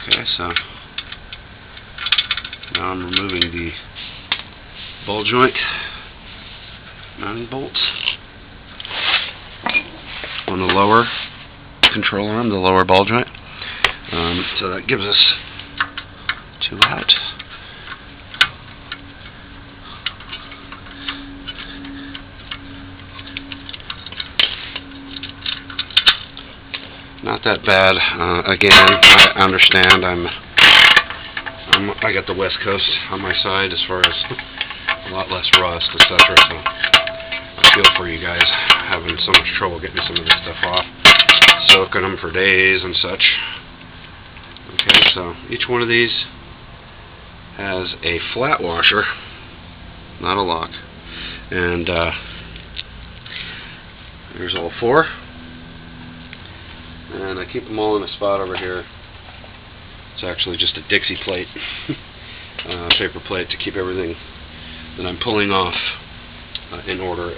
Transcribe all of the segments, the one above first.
Okay, so now I'm removing the ball joint mounting bolts on the lower control arm, the lower ball joint. So that gives us 2 out. Not that bad. Again, I understand. I got the West Coast on my side as far as a lot less rust, etc. So I feel for you guys having so much trouble getting some of this stuff off, soaking them for days and such. Okay, so each one of these has a flat washer, not a lock, and there's all 4. And I keep them all in a spot over here. It's actually just a Dixie plate, paper plate, to keep everything that I'm pulling off in order.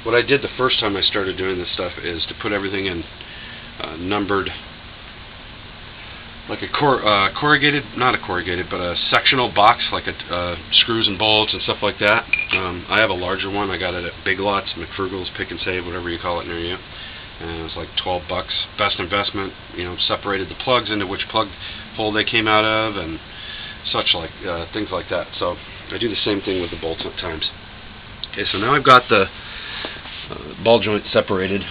What I did the first time I started doing this stuff is to put everything in numbered, like a corrugated, not a corrugated, but a sectional box, like a screws and bolts and stuff like that. I have a larger one. I got it at Big Lots, McFrugal's, Pick and Save, whatever you call it near you. And it was like $12. Best investment. You know, separated the plugs into which plug hole they came out of and such, like things like that. So I do the same thing with the bolts at times. Okay, so now I've got the ball joint separated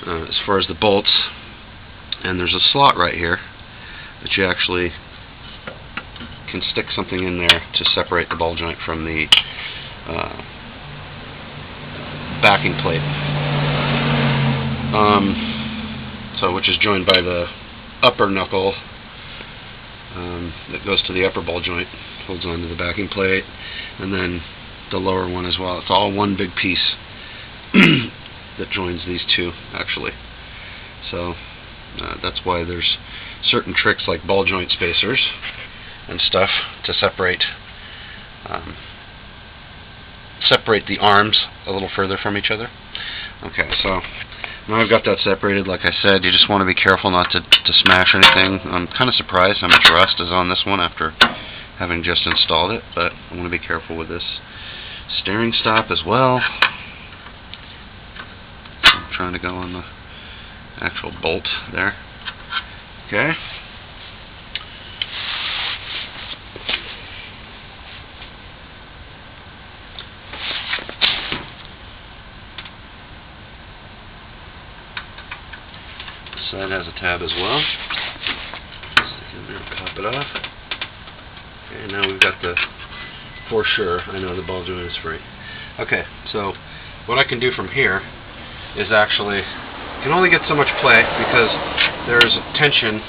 as far as the bolts, and there's a slot right here that you actually can stick something in there to separate the ball joint from the backing plate. So which is joined by the upper knuckle that goes to the upper ball joint, holds onto the backing plate, and then the lower one as well. It's all one big piece that joins these two, actually. So that's why there's certain tricks like ball joint spacers and stuff to separate the arms a little further from each other. Okay, so now I've got that separated. Like I said, you just want to be careful not to smash anything. I'm kind of surprised how much rust is on this one after having just installed it, but I want to be careful with this steering stop as well. I'm trying to go on the actual bolt there. Okay. This side has a tab as well. Stick in there and pop it off. Okay, now we've got the, for sure, I know the ball joint is free. Okay, so what I can do from here is actually, can only get so much play because there's tension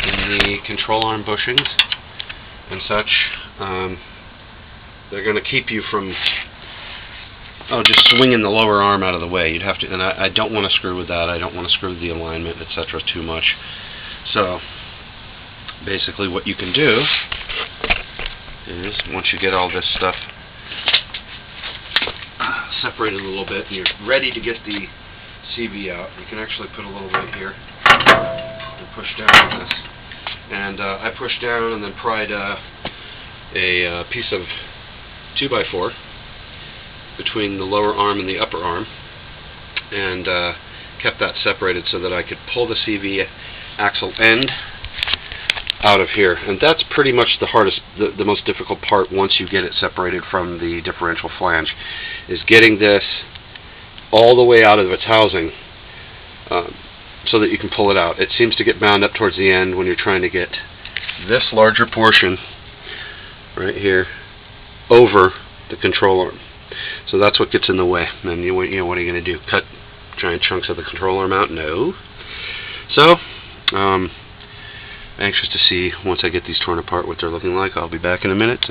in the control arm bushings and such. They're going to keep you from just swinging the lower arm out of the way. You'd have to, and I don't want to screw with that. I don't want to screw with the alignment, etc. too much. So basically what you can do is, once you get all this stuff separated a little bit and you're ready to get the CV out, you can actually put a little right here and push down on this. And I pushed down and then pried a piece of 2x4 between the lower arm and the upper arm, and kept that separated so that I could pull the CV axle end out of here. And that's pretty much the hardest, the most difficult part once you get it separated from the differential flange, is getting this all the way out of its housing so that you can pull it out. It seems to get bound up towards the end when you're trying to get this larger portion right here over the control arm. So that's what gets in the way. And you know, what are you going to do? Cut giant chunks of the control arm out? No. So anxious to see, once I get these torn apart, what they're looking like. I'll be back in a minute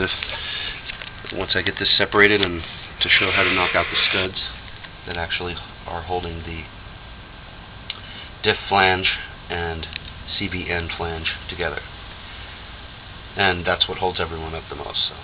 once I get this separated, and to show how to knock out the studs that actually are holding the diff flange and CV end flange together. And that's what holds everyone up the most. So